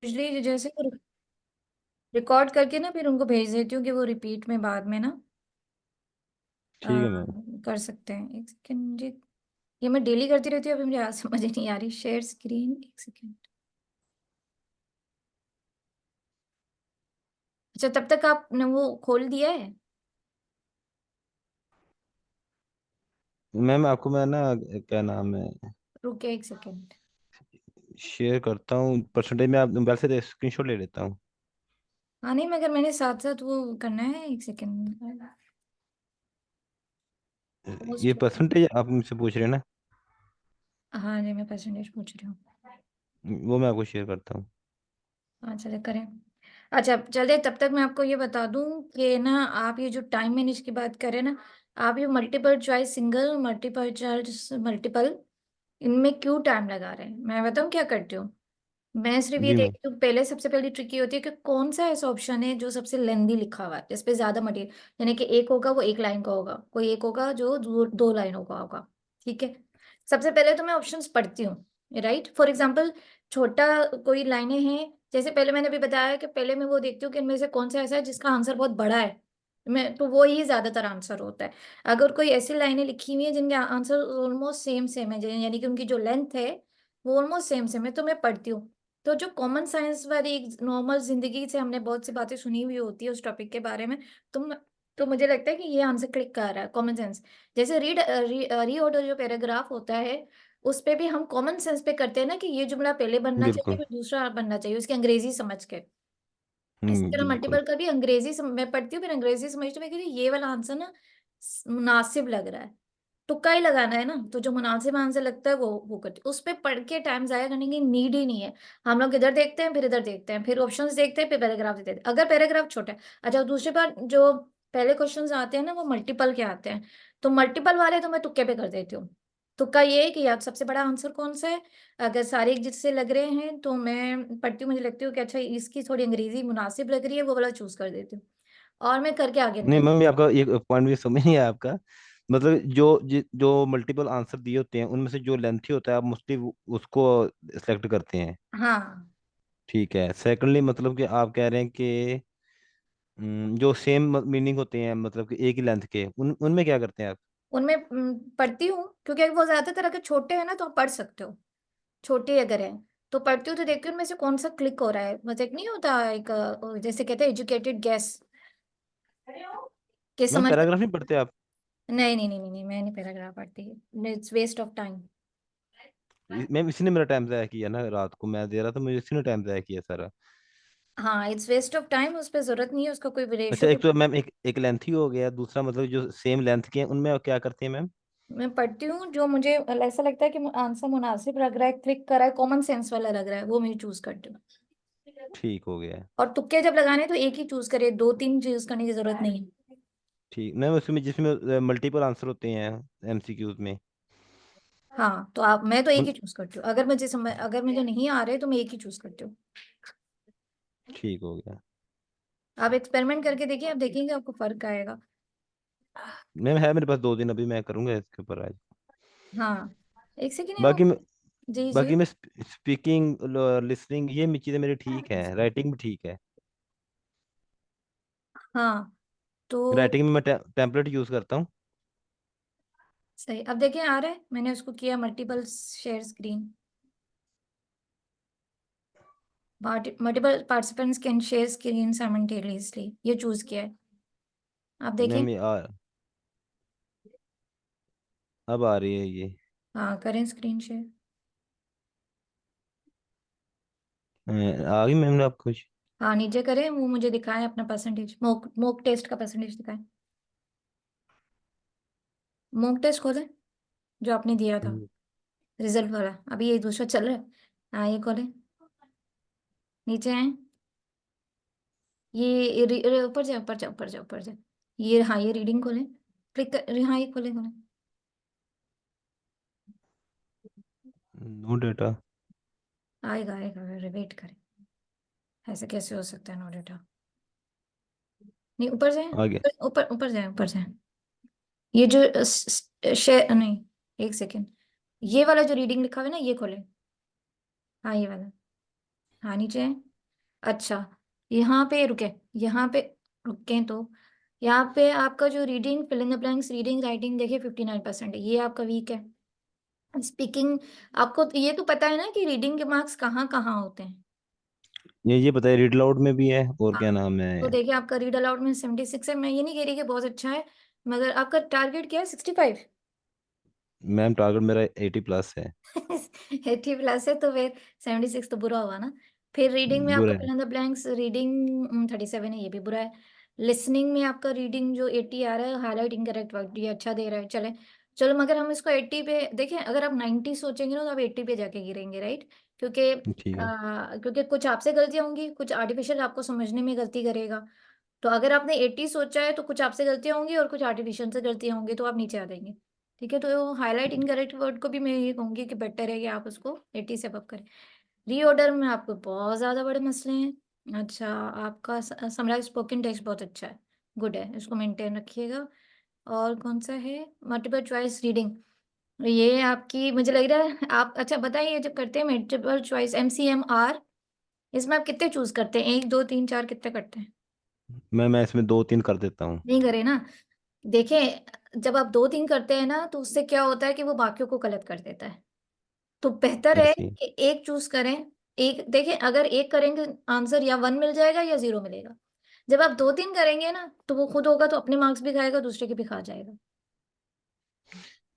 Usually जैसे record करके ना फिर उनको भेज देती हूँ कि वो रिपीट में बाद में ना अ, ठीक है मैम। कर सकते हैं। एक सेकेंड मुझे, ये मैं डेली करती रहती हूँ, अभी मुझे आज समझ नहीं आ रही। शेयर स्क्रीन, एक सेकेंड। अच्छा, तब तक आपने वो खोल दिया है? मैम आपको मैं ना क्या नाम है, रुके एक सेकेंड। शेयर करता हूँ परसेंटेज में, आप मोबाइल से स्क्रीनशॉट ले लेता हूँ। हाँ नहीं, मगर मैंने साथ साथ वो करना है, एक सेकेंड। ये पोस्ट। परसेंटेज आप मुझसे पूछ रहे हैं ना? हाँ जी, मैं परसेंटेज पूछ रही हूँ। वो मैं आपको शेयर करता हूँ। हाँ चले करें। अच्छा चले, तब तक मैं आपको ये बता दूं कि ना, आप ये जो टाइम मैनेज की बात करें ना, आप ये multiple choice single, multiple choice multiple, इनमें क्यों टाइम लगा रहे हैं? मैं बताऊं क्या करती हूँ। मैं सिर्फ ये जी मैम। देखती हूँ, पहले सबसे पहली ट्रिकी होती है कि कौन सा ऐसा ऑप्शन है जो सबसे लेंदी लिखा हुआ है, जिस पे ज्यादा मटेरियल, यानी कि एक होगा वो एक लाइन का होगा, कोई एक होगा जो दो लाइनों का होगा। ठीक है। सबसे पहले तो मैं ऑप्शंस पढ़ती हूँ, राइट। फॉर एग्जाम्पल, छोटा कोई लाइनें हैं, जैसे पहले मैंने भी बताया कि पहले मैं वो देखती हूँ कि इनमें से कौन सा ऐसा है जिसका आंसर बहुत बड़ा है, मैं तो वो ही ज्यादातर आंसर होता है। अगर कोई ऐसी लाइनें लिखी हुई है जिनके आंसर ऑलमोस्ट सेम सेम है, यानी कि उनकी जो लेंथ है वो ऑलमोस्ट सेम सेम है, तो मैं पढ़ती हूँ। तो जो कॉमन साइंस वाली एक नॉर्मल जिंदगी से हमने बहुत सी बातें सुनी हुई होती है उस टॉपिक के बारे में, तो तो मुझे लगता है कि ये आंसर क्लिक कर रहा है, कॉमन सेंस। जैसे रीऑर्डर जो पैराग्राफ होता है, उस पे भी हम कॉमन सेंस पे करते हैं ना, कि ये जुमला पहले बनना चाहिए बिल्कुल। फिर दूसरा बनना चाहिए, उसकी अंग्रेजी समझ के। इसी तरह बिल्कुल। मल्टीपल का भी अंग्रेजी मैं पढ़ती हूँ, फिर अंग्रेजी समझती हूँ, मैं कहती हूँ ये वाला आंसर ना मुनासिब लग रहा है, तुक्का ही लगाना है ना, तो जो मुनासिब आंसर लगता है वो करती हूँ। उस पे पढ़ के टाइम जाया करने की नीड ही नहीं है। हम लोग इधर देखते हैं, फिर इधर देखते हैं, फिर ऑप्शंस देखते हैं, फिर पैराग्राफ देखते हैं, अगर पैराग्राफ छोटा है। अच्छा, दूसरी बार जो पहले क्वेश्चंस आते हैं ना वो मल्टीपल के आते हैं, तो मल्टीपल वाले तो मैं तुक्के पे कर देती हूँ। तुक्का ये है कि यार सबसे बड़ा आंसर कौन सा है, अगर सारे एक जिससे लग रहे हैं तो मैं पढ़ती हूँ, मुझे लगती हूँ कि अच्छा इसकी थोड़ी अंग्रेजी मुनासिब लग रही है, वो वाला चूज कर देती हूँ, और मैं करके आगे नहीं निकल। मैम, ये आपका एक पॉइंट भी समझ नहीं आया आपका। मतलब जो मल्टीपल आंसर दिए होते हैं उनमें से जो लेंथी होता है आप मोस्टली उसको सेलेक्ट करते हैं। हाँ, ठीक है। सेकंडली मतलब कि आप कह रहे हैं कि जो सेम मीनिंग होते हैं, मतलब कि एक ही लेंथ के, उन उनमें क्या करते हैं आप? उनमें पढ़ती हूँ, क्योंकि वो ज्यादातर अगर छोटे हैं ना तो आप पढ़ सकते हो, छोटे अगर हैं तो पढ़ती हूँ, तो देखती हूँ उनमें से कौन सा क्लिक हो रहा है। मतलब एक नहीं होता एक जैसे कहते हैं एजुकेटेड गैस, के मैम समझ। पैराग्राफ नहीं पढ़ते आप? नहीं नहीं नहीं नहीं नहीं, मैं नहीं पैराग्राफ पढ़ती, it's waste of time. Ma'am इसी ने मेरा टाइम ज़ाया किया ना, रात को मैं दे रहा था, मुझे इसी ने टाइम ज़ाया किया सारा। हाँ, इट्स वेस्ट ऑफ टाइम, उस पर जरूरत नहीं है, उसका कोई अच्छा, रेशो भी। एक तो मैम एक लेंथ ही हो गया, दूसरा मतलब जो सेम लेंथ के हैं उनमें आप क्या करते हैं मैम? मैं पढ़ती हूँ जो मुझे ऐसा लगता है कि आंसर मुनासिब लग रहा है, क्लिक करा है, कॉमन सेंस वाला लग रहा है, वो मैं चूज करती हूँ। ठीक हो गया। और तुक्के जब लगाने तो एक ही चूज करे, दो तीन चूज करने की जरूरत नहीं है। ठीक मैम, उसमें जिसमें मल्टीपल आंसर होते हैं एमसीक्यूज में। हाँ, तो आप, मैं तो एक उन ही चूज करती हूँ, अगर मुझे नहीं आ रहे तो मैं एक ही चूज करती हूँ। ठीक हो गया। आप एक्सपेरिमेंट करके देखिए, आप देखेंगे आपको फर्क आएगा। मैम है मेरे पास 2 दिन, अभी मैं करूंगा इसके ऊपर आज। हाँ, एक सेकेंड है वो। बाकी मैं जी जी। बाकी मैं स्पीकिंग, लिसनिंग ये चीज़ें मेरी ठीक है, राइटिंग भी ठीक है। हाँ, तो राइटिंग में मैं टेम्पलेट यूज़ करता हूँ। सही, अब देखिए आ रहा है, मैंने उसको किया multiple share screen, multiple participants can share screen simultaneously, ये चूज किया है। आप देखें। मैम अब आ रही है ये। हाँ, करें स्क्रीन शेयर। आ गई मैम आप कुछ? हाँ, नीचे करें, वो मुझे दिखाएं अपना परसेंटेज, मोक मोक टेस्ट का परसेंटेज दिखाएं। मोक टेस्ट खोलें, जो आपने दिया था, हम्म, रिजल्ट वाला, अभी ये दूसरा चल रहा है। हाँ, ये खोलें, नीचे आए, ऊपर जाए, ऊपर जाए, ऊपर जाए, ऊपर जाए। ये, हाँ, ये रीडिंग खोलें, क्लिक कर, हाँ ये खोलें खोलें। No data. आएगा आएगा, वेट करें, ऐसे कैसे हो सकता है नो डेटा? नहीं, ऊपर जाए, आ गया। ऊपर ऊपर जाए, ऊपर जाए। ये जो शेयर नहीं, एक सेकेंड, ये वाला जो रीडिंग लिखा हुआ है ना, ये खोले। हाँ, ये वाला। हाँ, नीचे है। अच्छा, यहाँ पे रुके, यहाँ पे रुके तो यहाँ पे आपका जो reading, fill in the blanks, reading writing देखिए 59% है, ये आपका वीक है। स्पीकिंग, आपको तो ये तो पता है ना कि रीडिंग के मार्क्स कहाँ कहाँ होते हैं। ये बताइए, रीड लाउड में भी है और क्या हाँ, नाम तो है? देखिए आपका रीड अलाउड में 76 है। मैं ये नहीं कह रही कि बहुत अच्छा है, मगर आपका टारगेट क्या है? 65। मैम टारगेट मेरा 80+ है। 80+ है तो फिर 76 तो बुरा हुआ ना। फिर रीडिंग में आपका बुरा फिल है। इन द ब्लैंक्स, रीडिंग 37 है, ये भी बुरा है। लिसनिंग में आपका रीडिंग जो 80 आ रहा है, हाईलाइट इनकरेक्ट वर्ड, ये अच्छा दे रहा है, चले चलो। मगर हम इसको 80 पे देखें, अगर आप 90 सोचेंगे ना तो आप 80 पे जाके गिरेंगे, राइट? क्योंकि ठीक है। क्योंकि कुछ आपसे गलतियां होंगी, कुछ आर्टिफिशियल आपको समझने में गलती करेगा। तो अगर आपने 80 सोचा है तो कुछ आपसे गलतियां होंगी और कुछ आर्टिफिशियल से गलतियां होंगी, तो आप नीचे आ जाएंगे। ठीक है, तो हाईलाइट इनकरेक्ट वर्ड को भी मैं ये कहूंगी कि बेटर है कि आप उसको 80 से अबव करें। रीऑर्डर में आपको बहुत ज्यादा बड़े मसले हैं। अच्छा, आपका समराइज स्पोकन टेक्स्ट बहुत अच्छा है, गुड है, इसको मेंटेन रखिएगा। और कौन सा है? मल्टीपल चॉइस रीडिंग, ये आपकी मुझे लग रहा है आप, अच्छा बताइए, जब करते हैं मल्टीपल चॉइस MCMR, इसमें आप कितने चूज करते हैं? 1 2 3 4 कितने करते हैं? मैं इसमें 2-3 कर देता हूँ। नहीं करे ना। देखें, जब आप 2 3 करते हैं ना तो उससे क्या होता है कि वो बाकियों को गलत कर देता है। तो बेहतर है ऐसे ही। कि एक चूज करें। एक देखें, अगर एक करेंगे आंसर या 1 मिल जाएगा या 0 मिलेगा। जब आप 2 3 करेंगे ना तो वो खुद होगा तो अपने मार्क्स भी खाएगा, दूसरे के भी खा जाएगा।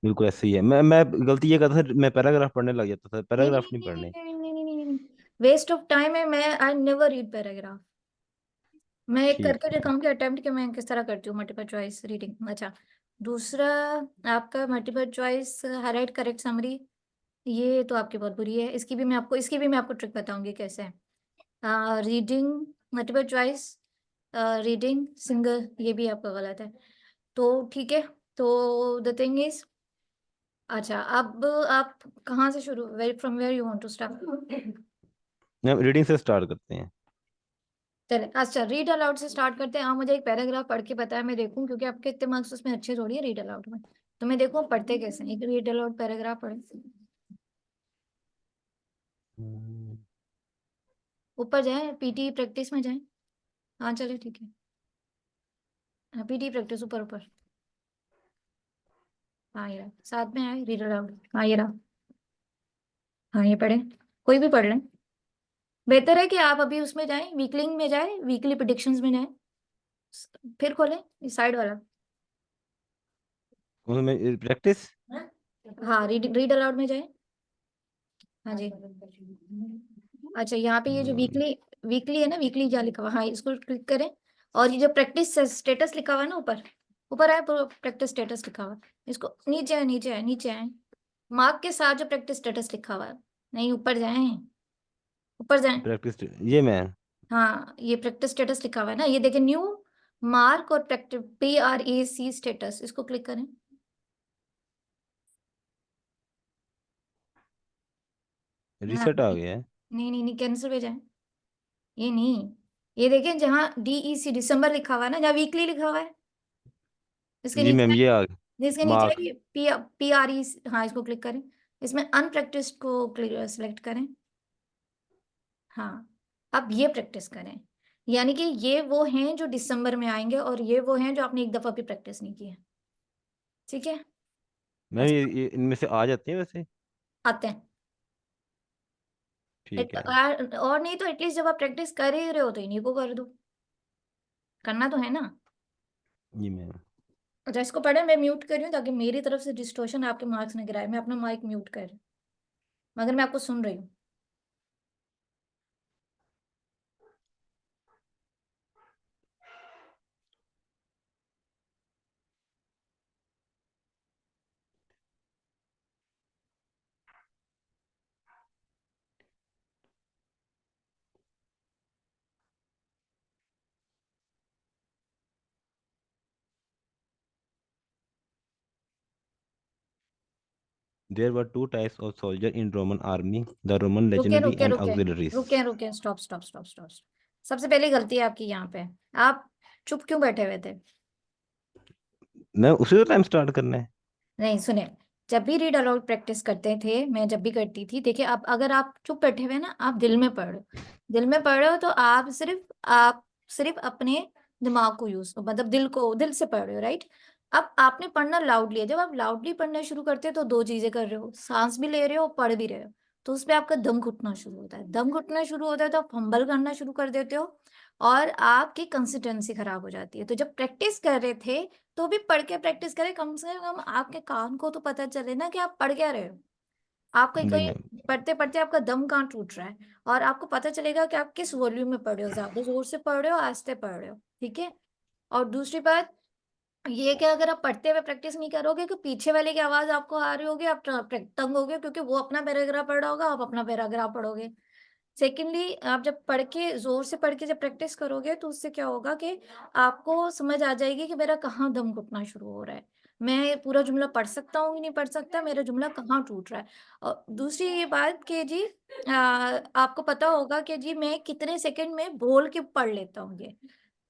बिल्कुल ऐसे ही है। मैं गलती ये करता था, मैं पैराग्राफ पढ़ने लग जाता था, नहीं पैराग्राफ नहीं नहीं नहीं पढ़ने। नहीं नहीं नहीं नहीं नहीं, वेस्ट ऑफ टाइम है। मैं आई नेवर रीड पैराग्राफ। मैं एक ठीक करके है। दिखाऊंगी अटेम्प्ट कि मैं किस तरह करती हूँ मल्टीपल चॉइस रीडिंग। अच्छा, दूसरा आपका multiple choice highlight correct summary, ये तो आपकी बहुत बुरी है। इसकी भी मैं आपको ट्रिक बताऊंगी कैसे है। Reading multiple choice, reading single, ये भी आपका गलत है। तो ठीक है, तो द थिंग इज, अच्छा अब आप कहाँ से शुरू, very from where you want to start? हम रीडिंग से स्टार्ट करते हैं। चले, अच्छा रीड अलाउड से स्टार्ट करते हैं। आप मुझे एक पैराग्राफ पढ़ के बताया, मैं देखूं, क्योंकि आपके इतने मार्क्स उसमें अच्छे थोड़ी है रीड अलाउड में। तो मैं देखूं पढ़ते कैसे हैं। एक रीड अलाउड पैराग्राफ पढ़े, हम्म, ऊपर जाए, पीटी प्रैक्टिस में जाए। हाँ चले ठीक है, हाँ पीटी प्रैक्टिस ऊपर ऊपर। हाँ ये रहा, साथ में आए रीड अलाउड, हाँ ये रहा। हाँ ये पढ़े, कोई भी पढ़ लें। बेहतर है कि आप अभी उसमें जाएं, वीकली में जाए, वीकली प्रिडिक्शंस में जाए, फिर खोलें साइड वाला। उसमें प्रैक्टिस। हाँ रीड रीड अलाउड में जाए। हाँ जी। अच्छा, यहाँ पे ये जो वीकली, वीकली है ना, वीकली क्या लिखा हुआ, हाँ इसको क्लिक करें। और ये जो प्रैक्टिस स्टेटस लिखा हुआ है ना ऊपर, ऊपर आए प्रैक्टिस स्टेटस लिखा हुआ है, इसको नीचे आए, नीचे आए, नीचे आए, मार्क के साथ जो प्रैक्टिस स्टेटस लिखा हुआ है, नहीं ऊपर जाए, ऊपर जाए। प्रैक्टिस ये मैं। हाँ ये प्रैक्टिस स्टेटस लिखा हुआ है ना, ये देखें, न्यू मार्क और प्रैक्टिस PRAC स्टेटस, इसको क्लिक करें। हाँ रिसेट आ गया है। नहीं नहीं नहीं, कैंसिल पे जाए। ये नहीं, ये देखें जहाँ DEC दिसंबर लिखा हुआ है ना, जहाँ वीकली लिखा हुआ है, इसके जी नीचे मैम, है, ये आ गया। इसके नीचे है मार्क। ये PRE, हाँ इसको क्लिक करें। इसमें अनप्रैक्टिस्ड को सिलेक्ट करें। हाँ, अब ये प्रैक्टिस करें, यानी कि ये वो हैं जो दिसंबर में आएंगे और ये वो हैं जो आपने एक दफा भी प्रैक्टिस नहीं की है। ठीक है, मैम अच्छा ये इनमें से आ जाते हैं वैसे? आते हैं। ठीक है। और नहीं तो एटलीस्ट जब आप प्रैक्टिस कर ही रहे हो तो इन्हीं को कर दो, करना तो है ना। जी मैम। अच्छा इसको पढ़े, मैं म्यूट कर रही हूँ ताकि मेरी तरफ से डिस्टॉर्शन आपके मार्क्स न गिराए। मैं अपना माइक म्यूट कर रही हूँ, मगर मैं आपको सुन रही हूँ। There were two types of soldier in Roman army, the Roman रुके legionary रुके and रुके auxiliaries. रुके रुके, स्टॉप स्टॉप स्टॉप स्टॉप। सबसे पहली गलती है आपकी यहाँ पे, आप चुप क्यों बैठे हुए थे? मैं उसी टाइम स्टार्ट करना है? नहीं सुने, जब भी रीड अलाउड प्रैक्टिस करते थे, मैं जब भी करती थी, देखिए अब अगर आप चुप बैठे हुए ना, आप दिल में पढ़ रहे हो, दिल में पढ़ रहे हो, तो आप सिर्फ अपने दिमाग को यूज, मतलब दिल से पढ़ रहे हो, राइट। अब आपने पढ़ना लाउडली है, जब आप लाउडली पढ़ना शुरू करते हो तो दो चीजें कर रहे हो, सांस भी ले रहे हो, पढ़ भी रहे हो, तो उसपे आपका दम घुटना शुरू होता है, दम घुटना शुरू होता है तो आप फंबल करना शुरू कर देते हो, और आपकी कंसिस्टेंसी खराब हो जाती है। तो जब प्रैक्टिस कर रहे थे, तो भी पढ़ के प्रैक्टिस करें, कम से कम आपके कान को तो पता चले ना कि आप पढ़ क्या रहे हो। आप कहीं जी कहीं मैम। पढ़ते पढ़ते आपका दम कहाँ टूट रहा है, और आपको पता चलेगा कि आप किस वॉल्यूम में पढ़ रहे हो, ज्यादा जोर से पढ़ रहे हो, आस्ते पढ़ रहे हो, ठीक है। और दूसरी बात ये कि अगर आप पढ़ते हुए प्रैक्टिस नहीं करोगे, कि पीछे वाले की आवाज आपको आ रही होगी, आप तंग होगे, क्योंकि वो अपना पैराग्राफ पढ़ रहा होगा, आप अपना पैराग्राफ पढ़ोगे। सेकेंडली, आप जब पढ़ के जोर से पढ़ के जब प्रैक्टिस करोगे, तो उससे क्या होगा कि आपको समझ आ जाएगी कि मेरा कहाँ दम घुटना शुरू हो रहा है, मैं पूरा जुमला पढ़ सकता हूँ कि नहीं पढ़ सकता, मेरा जुमला कहाँ टूट रहा है। और दूसरी ये बात कि जी आपको पता होगा कि जी मैं कितने सेकंड में बोल के पढ़ लेता हूँ ये।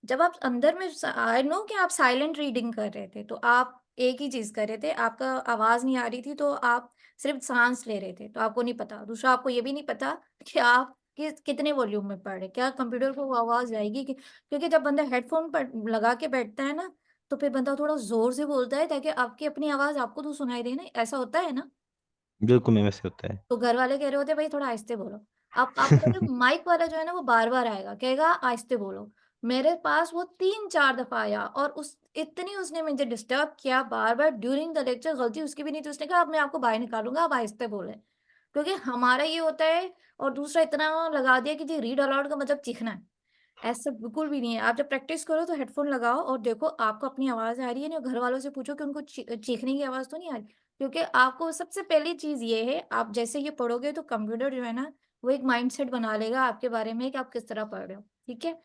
जब आप अंदर में आई नो कि आप साइलेंट रीडिंग कर रहे थे, तो आप एक ही चीज कर रहे थे, आपका आवाज नहीं आ रही थी, तो आप सिर्फ सांस ले रहे थे, तो आपको नहीं पता। दूसरा, आपको ये भी नहीं पता कि आप कितने वॉल्यूम में पढ़ रहे, क्या कंप्यूटर को वो आवाज आएगी कि, क्योंकि जब बंदा हेडफोन पर लगा के बैठता है ना, तो फिर बंदा थोड़ा जोर से बोलता है, ताकि आपकी अपनी आवाज आपको तो सुनाई दे ना, ऐसा होता है ना। बिल्कुल मैम, ऐसे होता है। तो घर वाले कह रहे होते भाई थोड़ा आहिस्ते बोलो। अब आपको पता है माइक वाला जो है ना, वो बार बार आएगा, कहेगा आहिस्ते बोलो। मेरे पास वो 3-4 दफा आया, और उस इतनी उसने मुझे डिस्टर्ब किया बार बार ड्यूरिंग द लेक्चर, गलती उसकी भी नहीं थी, उसने कहा अब मैं आपको बाहर निकालूंगा, आप आहिस्ते बोले। क्योंकि हमारा ये होता है, और दूसरा इतना लगा दिया कि जी रीड अलाउड का मतलब चीखना है। ऐसा बिल्कुल भी नहीं है। आप जब प्रैक्टिस करो तो हेडफ़ोन लगाओ और देखो आपको अपनी आवाज़ आ रही है ना, घर वालों से पूछो कि उनको चीखने की आवाज़ तो नहीं आ रही। क्योंकि आपको सबसे पहली चीज़ ये है, आप जैसे ये पढ़ोगे तो कंप्यूटर जो है ना, वो एक माइंडसेट बना लेगा आपके बारे में कि आप किस तरह पढ़ रहे हो, ठीक है?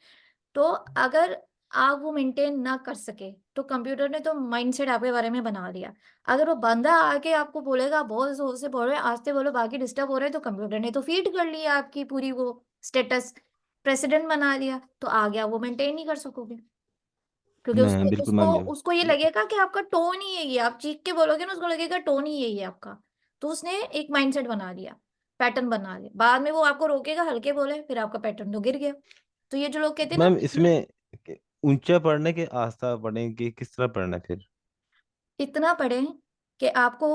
तो अगर आप वो मेंटेन ना कर सके, तो कंप्यूटर ने तो माइंडसेट आपके बारे में बना लिया। अगर वो बंदा आके आपको बोलेगा बहुत ज़ोर से बोल रहे हैं, आस्ते बोलो, बाकी डिस्टर्ब हो रहे हैं, तो कंप्यूटर ने तो फ़ीड कर लिया आपकी पूरी वो स्टेटस, प्रेसिडेंट बना लिया, तो आगे आप वो मेंटेन नहीं कर सकोगे। क्योंकि मैं उसको बिल्कुल उसको मैम, ये उसको ये लगेगा कि आपका टोन ही यही है, आप चीख के बोलोगे ना, उसको लगेगा टोन ही यही है आपका। तो उसने एक माइंडसेट बना लिया, पैटर्न बना लिया। बाद में वो आपको रोकेगा, हल्के बोले, फिर आपका पैटर्न तो गिर गया। तो ये जो लोग कहते हैं ना, मैम इसमें ऊंचा पढ़ने के आस्था पढ़ने की किस तरह पढ़ना है फिर? इतना पढ़ें कि आपको,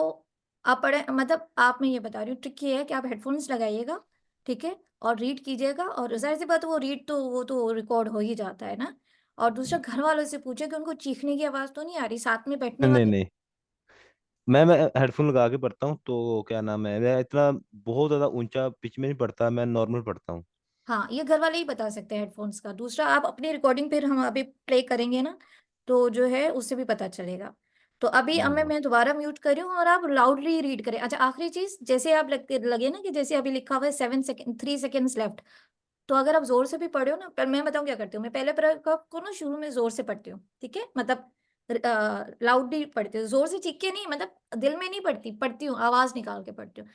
आप पढ़ें मतलब, आप, मैं ये बता रही हूँ, ट्रिक ये है कि आप हेडफ़ोन्स लगाइएगा, ठीक है? और रीड कीजिएगा, और ज़ाहिर-सी बात है वो रीड तो वो तो रिकॉर्ड हो ही जाता है ना। और दूसरा, घर वालों से पूछिए कि उनको चीखने की आवाज़ तो नहीं आ रही, साथ में बैठने नहीं वाले। नहीं, मैं हेडफोन लगा के पढ़ता हूँ, तो क्या नाम है, मैं इतना बहुत ज्यादा ऊंचा पिच में नहीं पढ़ता, मैं नॉर्मल पढ़ता हूँ। हाँ, ये घर वाले ही बता सकते हैं हेडफ़ोन्स का। दूसरा, आप अपनी रिकॉर्डिंग फिर हम अभी प्ले करेंगे ना, तो जो है उससे भी पता चलेगा। तो अभी अब हाँ। मैं दोबारा म्यूट कर रही हूँ, और आप लाउडली रीड करें। अच्छा, आखिरी चीज़, जैसे आप लगे ना कि जैसे अभी लिखा हुआ है 7 सेकंड, 3 सेकंड्स लेफ्ट, तो अगर आप ज़ोर से भी पढ़े हो ना, पर मैं बताऊँ क्या करती हूँ, मैं पहले पैराग्राफ को ना शुरू में ज़ोर से पढ़ती हूँ, ठीक है? मतलब लाउडली पढ़ती हूँ, ज़ोर से चीख के नहीं, मतलब दिल में नहीं पढ़ती, पढ़ती हूँ, आवाज़ निकाल के पढ़ती हूँ।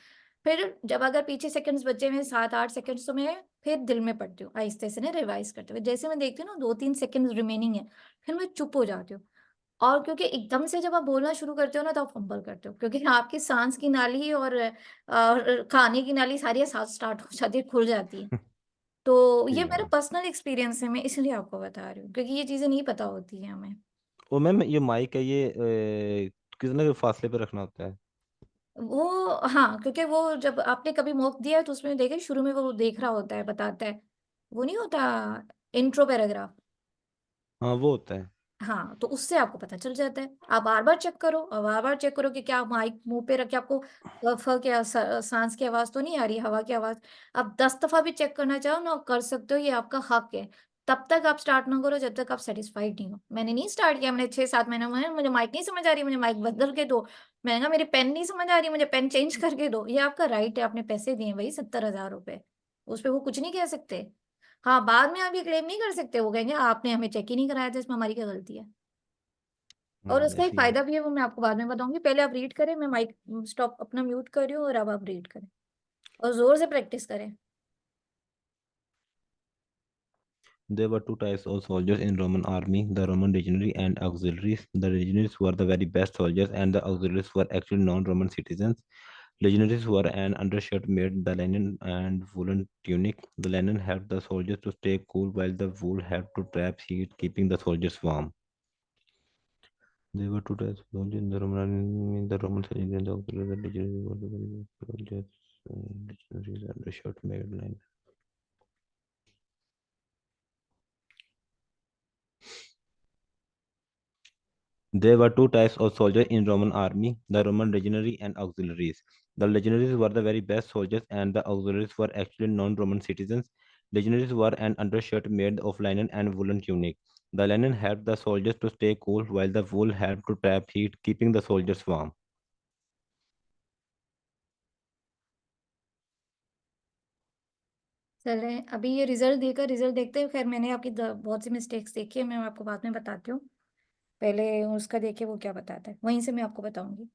फिर जब अगर पीछे सेकंड्स बचे हुए हैं 7-8 सेकंड्स, तो मैं फिर दिल में पढ़ती हूँ, आहिस्ते से ना रिवाइज़ करते हुए। जैसे मैं देखती हूँ ना 2-3 सेकंड्स रिमेनिंग है, फिर मैं चुप हो जाती हूँ। और क्योंकि एकदम से जब आप बोलना शुरू करते हो ना, तो आप फंबल करते हो, क्योंकि आपकी साँस की नाली और खाने की नाली सारी साथ स्टार्ट हो जाती है, खुल जाती है। तो ये ठीक मेरा है। पर्सनल एक्सपीरियंस है, मैं इसलिए आपको बता रही हूँ, क्योंकि ये चीज़ें नहीं पता होती हैं हमें। और मैम ये माइक है, ये कितने के फासले पे रखना होता है? वो हाँ, क्योंकि वो जब आपने कभी मॉक दिया है, तो उसमें देखें शुरू में वो देख रहा होता है, बताता है। वो नहीं होता इंट्रो पैराग्राफ। हाँ वो होता है। हाँ, तो उससे आपको पता चल जाता है। आप बार-बार चेक करो, और बार-बार चेक करो कि क्या माइक मुँह पे रख के आपको फ क्या साँस की आवाज़ तो नहीं आ रही, हवा की आवाज़। आप 10 दफ़ा भी चेक करना चाहो ना, कर सकते हो, ये आपका हक है। तब तक आप स्टार्ट ना करो जब तक आप सैटिस्फाइड नहीं हो। मैंने नहीं स्टार्ट किया, मैंने 6-7 महीने में, मुझे माइक नहीं समझ आ रही, मुझे माइक बदल के दो। मैंने कहा मेरी पेन नहीं समझ आ रही, मुझे पेन चेंज करके दो। ये आपका राइट है, आपने पैसे दिए हैं भई 70,000 रुपए। उसपे वो कुछ नहीं कह सकते। हाँ, बाद में आप ये क्लेम नहीं कर सकते, वो कहेंगे आपने हमें चेक ही नहीं कराया था, इसमें हमारी क्या गलती है? और हाँ उसका एक ऐसे ही है। फ़ायदा भी है, वो मैं आपको बाद में बताऊँगी। पहले आप रीड करें, मैं माइक स्टॉप अपना म्यूट कर रही हूँ, और अब आप रीड करें, और ज़ोर से प्रैक्टिस करें। There were two types of soldiers in Roman army, the Roman legionary and auxiliaries. The legionaries were the very best soldiers and the auxiliaries were actually non-Roman citizens. Legionaries wore an undershirt made the linen and woolen tunic. The linen helped the soldiers to stay cool while the wool helped to trap heat, keeping the soldiers warm. There were two types of soldiers in the Roman army, the Roman soldiers and the auxiliaries. The legionaries were the very best soldiers. Legionaries undershirt made linen. There were two types of soldiers in Roman army, the Roman legionary and auxiliaries. The legionaries were the very best soldiers and the auxiliaries were actually non-Roman citizens. Legionaries wore an undershirt made of linen and woolen tunic. The linen helped the soldiers to stay cool while the wool helped to trap heat, keeping the soldiers warm. चले अभी ये result देकर result देखते हैं, खैर मैंने आपकी बहुत सी मिस्टेक्स देखी है, मैं आपको बाद में बताती हूँ। पहले उसका देखिए वो क्या बताता है, वहीं से मैं आपको बताऊंगी।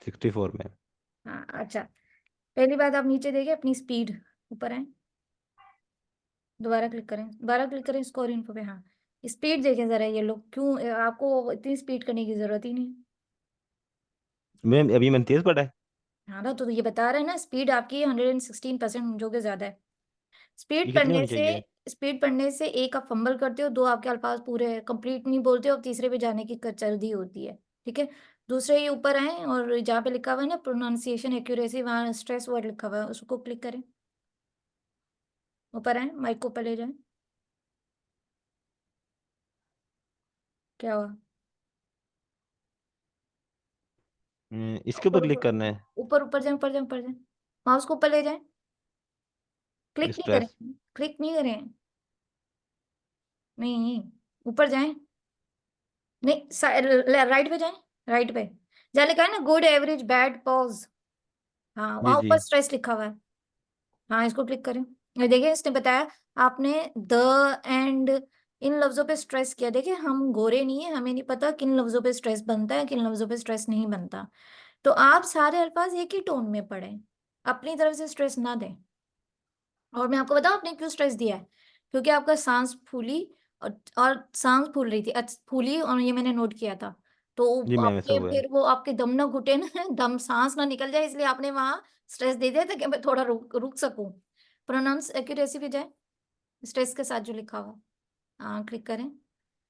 64 में। हाँ अच्छा, पहली बात आप नीचे देखिए अपनी स्पीड, ऊपर आए, दोबारा क्लिक करें स्कोर इन्फो पे। हाँ, स्पीड देखें जरा, ये लोग क्यों, आपको इतनी स्पीड करने की जरूरत ही नहीं। मैं अभी मैंने तेज पढ़ा है। हाँ ना, तो ये बता रहे हैं ना, स्पीड आपकी 116% जो कि ज्यादा है। ये स्पीड कितनी पढ़ने होनी से चाहिए? स्पीड पढ़ने से एक आप फंबल करते हो, दो आपके अल्फाज पूरे कंप्लीट नहीं बोलते हो, तीसरे पे जाने की जल्दी होती है। ठीक है, दूसरे ये ऊपर आए और जहाँ पे लिखा हुआ है ना प्रोनाउंसिएशन एक्यूरेसी, वहाँ स्ट्रेस वर्ड लिखा हुआ है, उसको क्लिक करें, ऊपर आए, माइक को ऊपर ले जाए। क्या हुआ? इसके ऊपर ऊपर क्लिक ऊपर करना है। ऊपर ऊपर जाए, ऊपर जाए, ऊपर जाए, माउस को ऊपर ले जाए, क्लिक नहीं करें, स्ट्रेस। क्लिक नहीं करें, नहीं, ऊपर जाए, नहीं राइट पे जाए, राइट पे जहाँ लिखा है ना गुड एवरेज बैड पॉज, हाँ जी वहां जी। ऊपर स्ट्रेस लिखा हुआ है। हाँ इसको क्लिक करें, ये देखिए इसने बताया, आपने द एंड इन लफ्जों पे स्ट्रेस किया। देखिए हम गोरे नहीं है, हमें नहीं पता किन लफ्जों पे स्ट्रेस बनता है, किन लफ्जों पे स्ट्रेस नहीं बनता। तो आप सारे अल्फाज एक ही टोन में पढ़ें, अपनी तरफ से स्ट्रेस ना दें। और मैं आपको बताऊं आपने क्यों स्ट्रेस दिया है, क्योंकि आपका सांस फूली, और सांस फूल रही थी, फूली, और ये मैंने नोट किया था। जी तो मैम ऐसा आपके हुआ है। फिर वो आपके दम ना घुटे ना, दम सांस ना निकल जाए, इसलिए आपने वहां स्ट्रेस दे दिया था कि मैं थोड़ा रुक रुक सकूं। प्रोनाउंस एक्यूरेसी पे जाए, स्ट्रेस के साथ जो लिखा हुआ, हाँ क्लिक करें।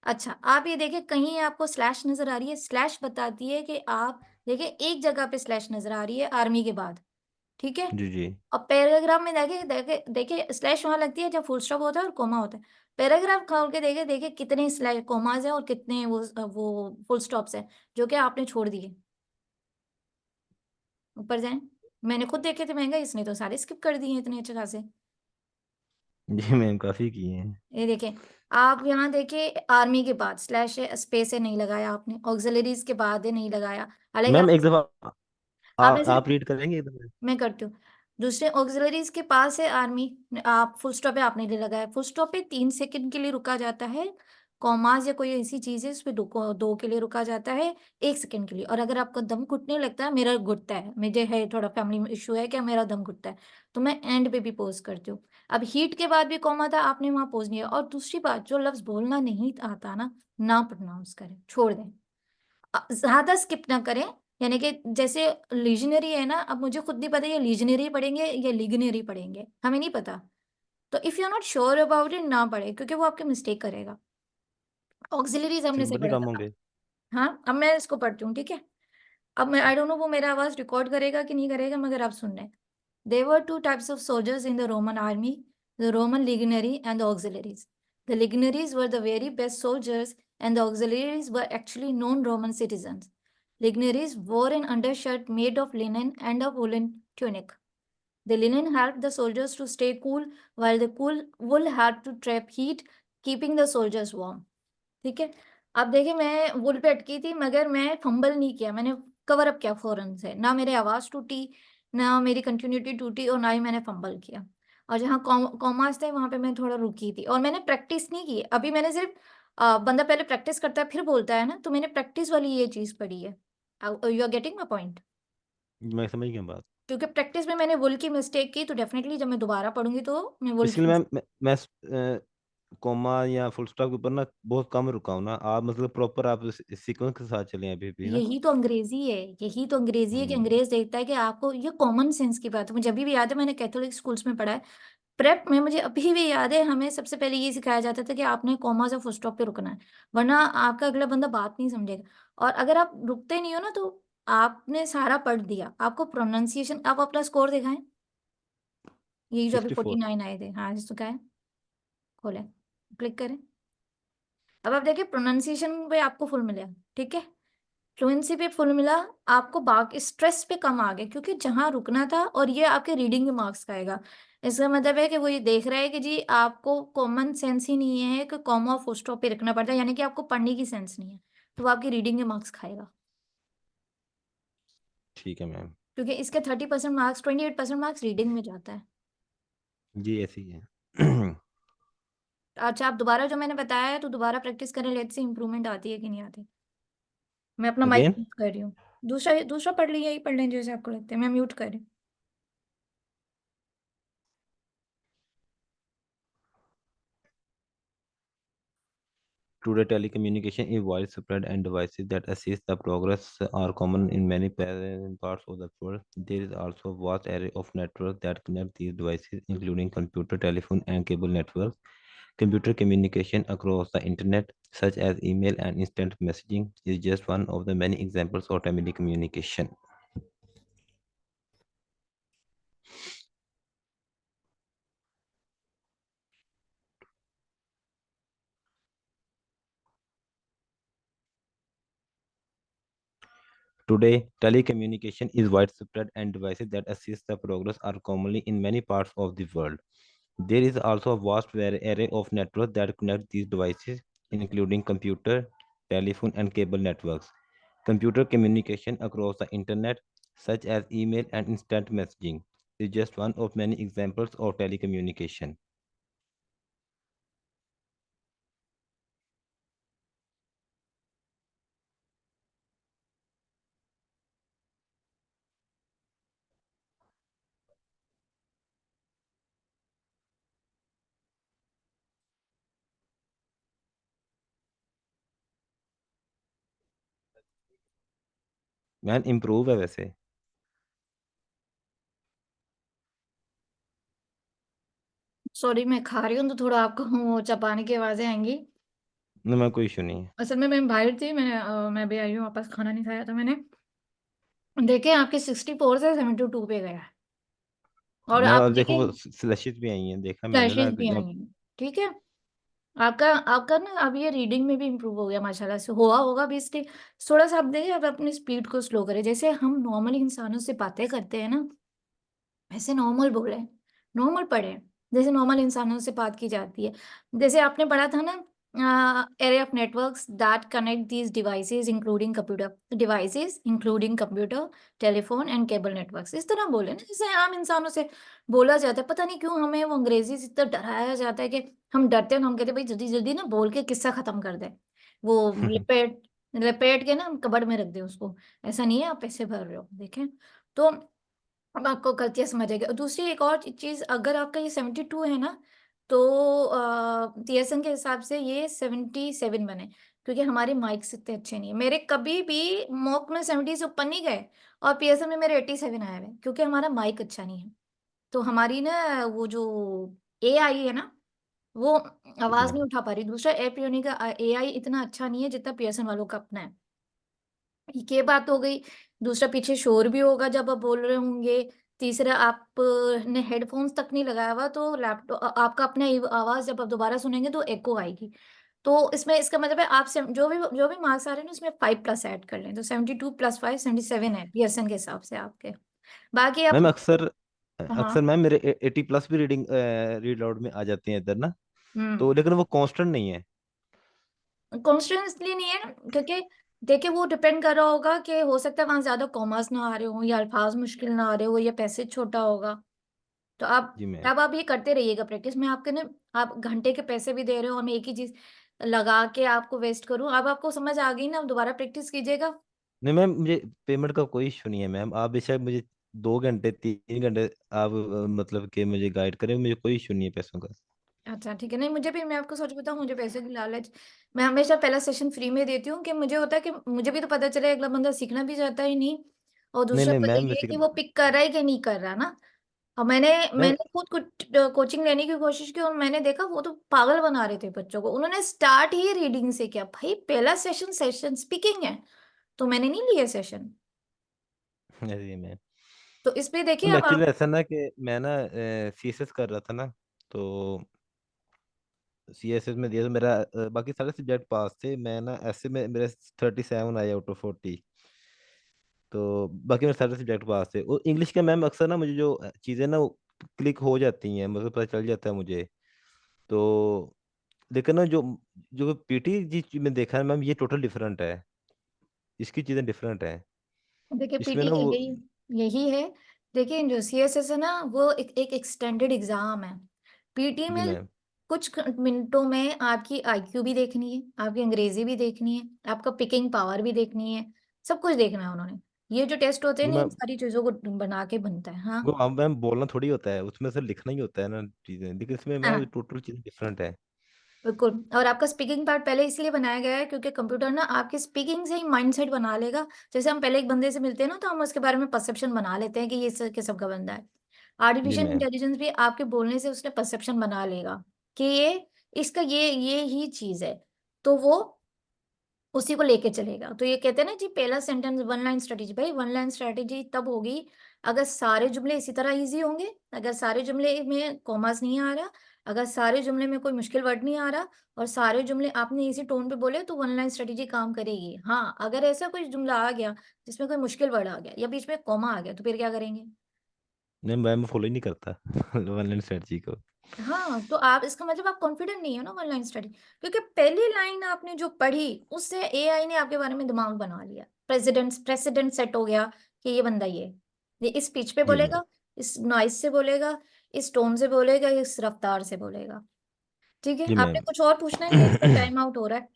अच्छा आप ये देखिए, कहीं आपको स्लैश नजर आ रही है, स्लैश बताती है कि आप देखिए एक जगह पे स्लैश नजर आ रही है आर्मी के बाद। ठीक है, जी जी। और पैराग्राफ में देखिए देखिए देखिए स्लैश वहां लगती है जब फुल स्टॉप होता है और कोमा होता है। पैराग्राफ खोल के देखिए देखिए कितने स्लैश कोमाज है और कितने वो फुल स्टॉप्स है जो कि आपने छोड़ दिए। ऊपर जाएं, मैंने खुद देखे थे महंगा, इसने तो सारे स्किप कर दिए इतने अच्छे खासे। जी मैम काफी किए हैं। ये देखें, आप यहाँ देखिए आर्मी के बाद स्लैश है, स्पेस है नहीं लगाया आपने, ऑक्सिलरीज के बाद है नहीं लगाया, हालांकि मैम एक दफा आपने सिर्फ, आप रीड करेंगे एक दफा? मैं करती हूँ, दूसरे ऑक्सिलरीज के पास है आर्मी, आप फुल स्टॉप पे आपने ले लगाया, फुल स्टॉप पे 3 सेकंड के लिए रुका जाता है, कॉमास या कोई ऐसी चीज है उस पे दो के लिए रुका जाता है, 1 सेकंड के लिए। और अगर आपका दम घुटने लगता है, मेरा घुटता है, मुझे है थोड़ा फैमिली इशू है क्या, मेरा दम घुटता है, तो मैं एंड पे भी पोज करती हूँ। अब हीट के बाद भी कॉमा था, आपने वहां पोज नहीं है। और दूसरी बात, जो लफ्ज बोलना नहीं आता ना प्रोनाउंस करें, छोड़ दें, ज्यादा स्किप ना करें। यानी कि जैसे लीजनरी है ना, अब मुझे खुद नहीं पता ये लीजनरी पढ़ेंगे या लिगनरी पढ़ेंगे, हमें नहीं पता। तो if you are not sure about it, ना पढ़े, क्योंकि वो आपके मिस्टेक करेगा। ऑक्सिलरीज हमने से सिंपल ही पढ़ा काम था। होंगे। हाँ अब मैं इसको पढ़ती हूँ, ठीक है। अब मैं आई डोंट नो वो मेरा आवाज रिकॉर्ड करेगा कि नहीं करेगा, मगर आप सुन रहे हैं। There were two types of soldiers in the Roman army, the Roman legionary and the auxiliaries. The legionaries were the very best soldiers, and the auxiliaries were actually non-Roman citizens. Legionaries wore an undershirt made of linen and a woolen tunic. The linen helped the soldiers to stay cool, while the cool wool had to trap heat, keeping the soldiers warm. ठीक है, अब देखिए मैं वुल पे अटकी थी, मगर मैं फंबल नहीं किया, मैंने कवर अप किया फौरन से, ना मेरी आवाज टूटी, ना मेरी कंटिन्यूटी टूटी, और ना ही मैंने फंबल किया। और जहाँ कॉमास थे वहां पे मैं थोड़ा रुकी थी, और मैंने प्रैक्टिस नहीं की। अभी मैंने सिर्फ बंदा पहले प्रैक्टिस करता है फिर बोलता है ना, तो मैंने प्रैक्टिस वाली ये चीज पढ़ी है। You are getting my point? मैं समझ गया बात। क्योंकि प्रैक्टिस में मैंने वुल की मिस्टेक की, तो डेफिनेटली जब मैं दोबारा पढ़ूंगी तो मैं वुल बेसिकली की। मैं कॉमा या फुल स्टॉप के ऊपर ना बहुत कम रुका हूँ ना, आप मतलब प्रॉपर आप सीक्वेंस के साथ चले हैं अभी भी ना। यही तो अंग्रेजी है, यही तो अंग्रेजी है कि हम्म। अंग्रेज देखता है कि आपको, ये कॉमन सेंस की बात है। मुझे अभी भी याद है, मैंने कैथोलिक स्कूल्स में पढ़ा है। प्रेप में मुझे अभी भी याद है, हमें सबसे पहले ये सिखाया जाता था कि आपने कॉमा या फुल स्टॉप पे रुकना है, वरना आपका अगला बंदा बात नहीं समझेगा। और अगर आप रुकते नहीं हो ना, तो आपने सारा पढ़ दिया। आपको प्रोनाउंसिएशन, आप अपना स्कोर दिखाएं, यही जो अभी 64। 49 आए थे। हाँ इसका है, खोलें, क्लिक करें। अब आप देखिए प्रोनाउंसिएशन पे आपको फुल मिला, ठीक है, फ्लुएंसी पे फुल मिला, आपको बाकी स्ट्रेस पे कम आ गया, क्योंकि जहां रुकना था, और ये आपके रीडिंग के मार्क्स का आएगा। इसका मतलब है कि वो ये देख रहा है कि जी आपको कॉमन सेंस ही नहीं है कि कॉमा और फुल स्टॉप पे रखना पड़ता है, यानी कि आपको पढ़ने की सेंस नहीं है, तो वो आपकी रीडिंग के मार्क्स खाएगा। ठीक है मैम। क्योंकि इसके 30% मार्क्स, 28% मार्क्स रीडिंग में जाता है। जी ऐसे ही है। अच्छा, आप दोबारा जो मैंने बताया है तो दोबारा प्रैक्टिस करें, लेट्स से इंप्रूवमेंट आती है कि नहीं आती। मैं अपना माइक अगेन। म्यूट कर रही हूँ। दूसरा दूसरा पढ़ लीजिए, यही पढ़ लें जैसे आपको लगता है। मैं म्यूट कर रही हूँ। Today, telecommunication is widespread and devices that assist the progress are common in many parts of the world. There is also a vast array of networks that connect these devices, including computer, telephone, and cable networks. Computer communication across the internet, such as email and instant messaging, is just one of the many examples of telecommunication. Today, telecommunication is widespread and devices that assist the progress are commonly in many parts of the world. There is also a vast array of networks that connect these devices, including computer, telephone, and cable networks. Computer communication across the internet, such as email and instant messaging, is just one of many examples of telecommunication. Man improve है वैसे। Sorry, मैं खा रही हूँ तो थोड़ा आपको वो चबाने की आवाजें आएंगी। न मैं कोई इशू नहीं है। असल में मैं बाहर थी, मैं भी आई हूँ वापस, खाना नहीं खाया, तो मैंने देखे आपके 64 से 72 पे गया है। और मैं आप और देखो देखें वो स्लैशेस भी आई हैं, देखा मैंने ना फ्लैशेस भी आई हैं, ठीक है। आपका आपका ना अब ये रीडिंग में भी इम्प्रूव हो गया माशाल्लाह से, हुआ होगा भी इसलिए। थोड़ा सा आप देखिए, आप अपनी स्पीड को स्लो करें। जैसे हम नॉर्मल इंसानों से बातें करते हैं ना, ऐसे नॉर्मल बोले, नॉर्मल पढ़े, जैसे नॉर्मल इंसानों से बात की जाती है। जैसे आपने पढ़ा था ना, array of networks that connect these devices including computer, telephone and cable networks. इस तरह बोले ना, जैसे आम इंसानों से बोला जाता है। पता नहीं क्यों हमें वो अंग्रेजी से इतना डराया जाता है कि हम डरते हैं, हम कहते हैं भाई जल्दी जल्दी ना बोल के किस्सा खत्म कर दे, वो लपेट लपेट के ना हम कबड़ में रख दे उसको। ऐसा नहीं है, आप पैसे भर रहे हो, देखें। तो अब आपको गलतियाँ समझ आएगी। और दूसरी एक और चीज़, अगर आपका ये 72 है ना, तो टीएसएन के हिसाब से ये 77 बने, क्योंकि हमारे माइक्स इतने अच्छे नहीं है। मेरे कभी भी मॉक में 70 से ऊपर नहीं गए, और पीएसएन में मेरे 87 आए हुए हैं, क्योंकि हमारा माइक अच्छा नहीं है। तो हमारी ना वो जो एआई है ना, वो ठीक आवाज़ है। नहीं उठा पा रही। दूसरा एपीओनी का एआई इतना अच्छा नहीं है जितना पीएसएन वालों का अपना है। ये बात हो गई। दूसरा, पीछे शोर भी होगा जब आप बोल रहे होंगे। तीसरा, आप ने हेडफ़ोन्स तक नहीं लगाया हुआ, तो आपका अपना आवाज़ जब आप दोबारा सुनेंगे तो एको आएगी। तो इसमें इसका मतलब है आप सेम जो भी मार्क्स आ रहे हैं ना, उसमें 5 प्लस ऐड कर लें, तो 72 प्लस 5 77 है पीयर्सन के हिसाब से आपके। बाकी आप, मैम अक्सर हाँ, अक्सर मैम मेरे 80 प्लस भी रीड आउट में आ जाते हैं इधर ना, हुँ। तो लेकिन वो कांस्टेंट नहीं है। कॉन्स्टेंटली नहीं है ना, क्योंकि देखिए वो डिपेंड कर रहा होगा कि हो सकता है वहाँ ज़्यादा कॉमास ना आ रहे हों, या अल्फाज मुश्किल ना आ रहे हो, या पैसेज छोटा होगा। तो आप जी मैम। अब आप ये करते रहिएगा प्रैक्टिस। मैं आपके ना, आप घंटे के पैसे भी दे रहे हो और मैं एक ही चीज लगा के आपको वेस्ट करूं? अब आपको समझ आ गई ना? अब दोबारा प्रैक्टिस कीजिएगा। नहीं मैम, मुझे पेमेंट का कोई इशू नहीं है मैम। आप बेशक मुझे 2 घंटे 3 घंटे आप मतलब कि मुझे गाइड करें, मुझे कोई इशू नहीं है पैसों का। अच्छा ठीक है। नहीं मुझे भी, मैं आपको सच बताऊं, मुझे पैसे की लालच, मैं हमेशा पहला सेशन फ्री में देती हूँ कि मुझे होता है कि मुझे भी तो पता चले, अगला बंदा सीखना भी चाहता है ही नहीं, और नहीं दूसरा नहीं पता मैम, ये वैसे कि वो पिक कर रहा है कि नहीं कर रहा ना। और मैंने मैम मैंने खुद कुछ कोचिंग लेने की कोशिश की और मैंने देखा वो तो पागल बना रहे थे बच्चों को। उन्होंने स्टार्ट ही रीडिंग से किया। भाई पहला सेशन सेशन स्पीकिंग है, तो मैंने नहीं लिया सेशन। अरे मैम, तो इस पे देखिए मैम अब एक्चुअली आप। ऐसा ना कि मैं ना सीएसएस कर रहा था ना, तो सीएसएस में दिया तो मेरा बाकी सारे सब्जेक्ट पास थे। मैं ना ऐसे में मेरे 37 आए आउट ऑफ 40। तो बाकी मेरे सारे सब्जेक्ट पास थे। और इंग्लिश का मैम अक्सर ना मुझे जो चीज़ें ना वो क्लिक हो जाती हैं, मतलब पता चल जाता है मुझे। तो लेकिन ना जो जो पीटी जी चीज़ में देखा है मैम, ये टोटल डिफरेंट है। इसकी चीज़ें डिफरेंट है। देखिए इसमें पीटी ना का वो। यही यही है। देखिए जो सीएसएस है ना, वो एक एक्सटेंडेड एग्जाम है। पीटी जी में मैम। कुछ मिनटों में आपकी आईक्यू भी देखनी है, आपकी अंग्रेजी भी देखनी है, आपका पिकिंग पावर भी देखनी है, सब कुछ देखना है उन्होंने। ये जो टेस्ट होते हैं वो ना, इन मैम, सारी चीजों को बना के बनता है। हाँ वो हम मैम बोलना थोड़ी होता है, उसमें से लिखना ही होता है ना चीज़ें, लेकिन इसमें मैम हाँ टोटल चीज़ें डिफरेंट है। बिल्कुल। और आपका स्पीकिंग पार्ट पहले इसलिए बनाया गया है क्योंकि कंप्यूटर ना आपकी स्पीकिंग से ही माइंडसेट बना लेगा। जैसे हम पहले एक बंदे से मिलते हैं ना, तो हम उसके बारे में परसेप्शन बना लेते हैं कि ये किस का बंदा है। जी आर्टिफिशियल मैम। इंटेलिजेंस भी आपके बोलने से उसने परसेप्शन बना लेगा कि ये इसका ये ही चीज है, तो वो उसी को लेके चलेगा। तो ये कहते हैं ना जी, पहला सेंटेंस वन लाइन स्ट्रेटेजी। भाई वन लाइन स्ट्रेटेजी तब होगी अगर सारे जुमले इसी तरह इजी होंगे, अगर सारे जुमले में कॉमास नहीं आ रहा, अगर सारे जुमले में कोई मुश्किल वर्ड नहीं आ रहा, और सारे जुमले आपने इसी टोन पे बोले, तो वन लाइन स्ट्रेटेजी काम करेगी। हाँ अगर ऐसा कोई जुमला आ गया जिसमें कोई मुश्किल वर्ड आ गया या बीच में कॉमा आ गया, तो फिर क्या करेंगे? नहीं मैम, फॉलो ही नहीं करता वन लाइन स्ट्रेटजी को। हाँ तो आप, इसका मतलब आप कॉन्फिडेंट नहीं हो ना वन लाइन स्टडी, क्योंकि पहली लाइन आपने जो पढ़ी उससे एआई ने आपके बारे में दिमाग बना लिया। प्रेसिडेंट सेट हो गया कि ये बंदा ये इस पिच पे जी मैम। बोलेगा, इस नॉइस से बोलेगा, इस टोन से बोलेगा, इस रफ्तार से बोलेगा। ठीक है, जी आपने मैम। कुछ और पूछना है? मेरे से टाइम आउट हो रहा है।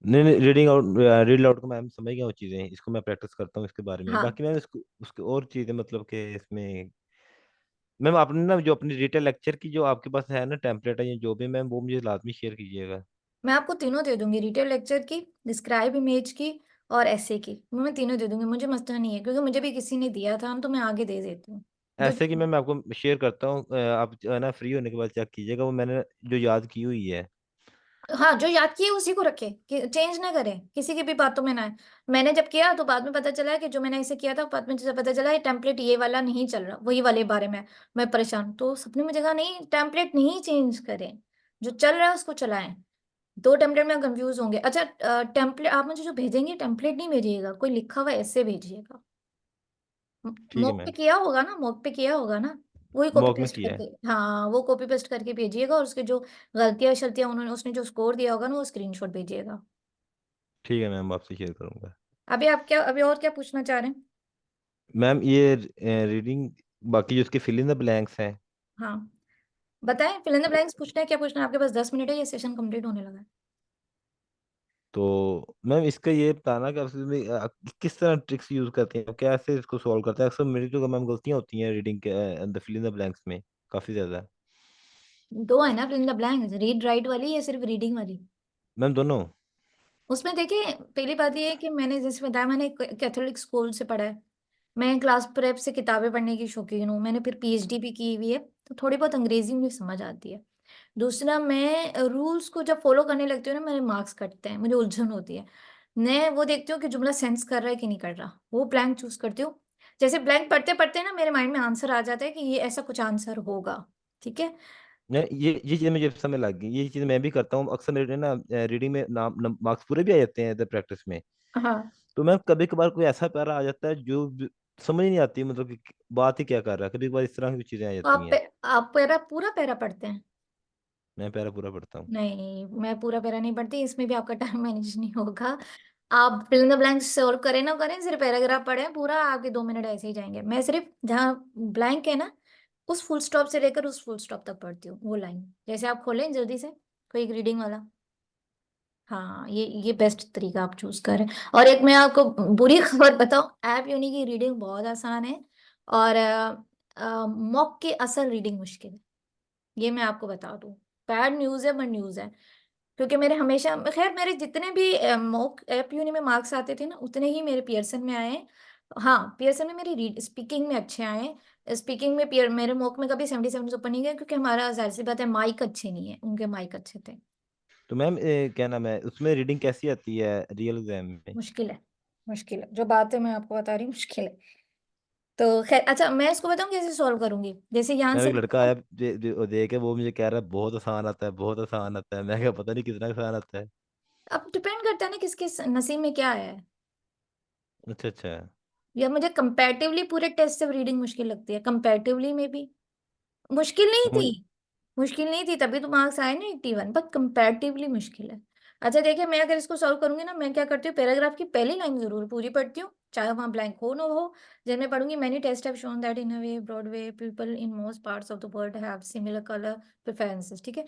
नहीं नहीं, रीडिंग आउट, रीड आउट को मैम समझ गया वो चीज़ें, इसको मैं प्रैक्टिस करता हूँ इसके बारे में। हाँ बाकी मैम इसको उसके और चीज़ें मतलब कि इसमें मैम आपने ना जो अपनी डिटेल लेक्चर की जो आपके पास है ना टेम्पलेट है या जो भी, मैम वो मुझे लाजमी शेयर कीजिएगा। मैं आपको तीनों दे दूंगी, डिटेल लेक्चर की, डिस्क्राइब इमेज की और ऐसे की। मैं तीनों दे दूंगी, मुझे मसला नहीं है, क्योंकि मुझे भी किसी ने दिया था, तो मैं आगे दे देती हूँ। जो ऐसे कि मैं आपको शेयर करता हूँ, आप ना फ्री होने के बाद चेक कीजिएगा, वो मैंने जो याद की हुई है। हाँ, जो याद किए उसी को रखे, कि चेंज ना करें, किसी की भी बातों में ना आए। मैंने जब किया तो बाद में पता चला है कि जो मैंने ऐसे किया था, बाद में जब पता चला ये टेम्पलेट ये वाला नहीं चल रहा, वही वाले बारे में मैं परेशान। तो सबने मुझे कहा नहीं, टेम्पलेट नहीं चेंज करें, जो चल रहा है उसको चलाएं। दो टेम्पलेट में कंफ्यूज होंगे। अच्छा टेम्पलेट आप मुझे जो भेजेंगे, टेम्पलेट नहीं भेजिएगा, कोई लिखा हुआ ऐसे भेजिएगा। ठीक है मॉक पे मैम। किया होगा ना, मॉक पे किया होगा ना, वही कॉपी मॉक में पेस्ट किया है। करके, हाँ वो कॉपी पेस्ट करके भेजिएगा, और उसके जो गलतियां शलतियां उन्होंने, उसने जो स्कोर दिया होगा ना, वो स्क्रीनशॉट भेजिएगा। ठीक है मैम, आपसे शेयर करूंगा। अभी और क्या पूछना चाह रहे हैं? मैम ये रीडिंग, बाकी जो उसके फिल इन द ब्लैंक्स हैं। हाँ बताएं, फिल इन द ब्लैंक्स पूछना है? क्या पूछना है? आपके पास 10 मिनट है, ये सेशन कंप्लीट होने लगा है। तो मैम इसका ये बताना कि आप इसमें किस तरह ट्रिक्स यूज करते हैं, कैसे इसको सॉल्व करते हैं। अक्सर मेरी तो मैम गलतियां होती हैं रीडिंग के the fill in the blanks में, काफी ज्यादा। दो है ना fill in the blanks, read write वाली या सिर्फ रीडिंग वाली? मैम दोनों। उसमें देखिए, पहली बात ये है कि मैंने जैसे बताया, मैंने कैथोलिक स्कूल से पढ़ा है। मैं क्लास प्रेप से किताबें पढ़ने की शौकीन हूँ। मैंने फिर पीएचडी भी की हुई है, तो थोड़ी बहुत अंग्रेजी मुझे समझ आती है। दूसरा, मैं रूल्स को जब फॉलो करने लगती हूँ ना, मेरे मार्क्स कटते हैं, मुझे उलझन होती है। मैं वो देखती हूँ कि जुमला सेंस कर रहा है कि नहीं कर रहा, वो ब्लैंक चूज करती हूँ। जैसे ब्लैंक पढ़ते पढ़ते ना मेरे माइंड में आंसर आ जाता है कि ये ऐसा कुछ आंसर होगा। ठीक है। ये चीज़ मुझे समय लग गई, ये चीज़ मैं भी करता हूँ अक्सर। मेरे ना रीडिंग में नाम मार्क्स पूरे भी आ जाते हैं प्रैक्टिस में। हाँ तो मैं कभी कभार कोई ऐसा पैरा आ जाता है जो समझ नहीं आती, मतलब कि बात ही क्या कर रहा है। कभी कभार इस तरह की चीजें आ तो जाती हैं। आप पैरा पूरा पैरा पढ़ते हैं? मैं पैरा पूरा पढ़ता हूँ। नहीं, मैं पूरा पैरा नहीं पढ़ती, इसमें भी आपका टाइम मैनेज नहीं होगा। आप fill in the blanks solve करें ना करें, सिर्फ पैराग्राफ पढ़ें पूरा, आपके 2 मिनट ऐसे ही जाएंगे। मैं सिर्फ जहाँ ब्लैंक है ना, उस फुल स्टॉप से लेकर उस फुल स्टॉप तक पढ़ती हूँ वो लाइन। जैसे आप खोलें जल्दी से कोई एक रीडिंग वाला। हाँ, ये बेस्ट तरीका आप चूज करें। और एक मैं आपको बुरी खबर बताऊं, ऐप यूनी की रीडिंग बहुत आसान है और मॉक की असल रीडिंग मुश्किल है। ये मैं आपको बता दूं। बैड न्यूज है बट न्यूज है। क्योंकि मेरे हमेशा, खैर मेरे जितने भी मॉक ऐप यूनी में मार्क्स आते थे ना, उतने ही मेरे पियर्सन में आए हैं। हाँ, पियर्सन में मेरी रीड स्पीकिंग में अच्छे आए हैं। स्पीकिंग में पियर मेरे मॉक में कभी 77 से ऊपर नहीं गए, क्योंकि हमारा जाहिर सी बात है माइक अच्छे नहीं है, उनके माइक अच्छे थे। तो मैम क्या नाम है, उसमें रीडिंग कैसी आती है रियल एग्जाम में? मुश्किल है। मुश्किल है, जो बात है मैं आपको बता रही हूँ, मुश्किल है। तो खैर, अच्छा मैं इसको बताऊँ कैसे सॉल्व करूंगी। जैसे यहाँ मैम से एक लड़का आया दे के, वो मुझे कह रहा है बहुत आसान आता है, बहुत आसान आता है। मैं क्या, पता नहीं कितना आसान आता है। अब डिपेंड करता है ना किसके नसीब में क्या है। अच्छा अच्छा। या मुझे कंपैरेटिवली पूरे टेस्ट से रीडिंग मुश्किल लगती है, कंपैरेटिवली में भी मुश्किल नहीं थी। मुझे मुश्किल नहीं थी, तभी तो मार्क्स आए ना 81, बट कंपैरेटिवली मुश्किल है। अच्छा देखिए, मैं अगर इसको सॉल्व करूंगी ना, मैं क्या करती हूँ, पैराग्राफ की पहली लाइन जरूर पूरी पढ़ती हूँ, चाहे वहां ब्लैंक हो ना हो। जब मैं पढ़ूंगी, many test have shown that in a way broad way people in most parts of the world have similar colour preferences, ठीक है।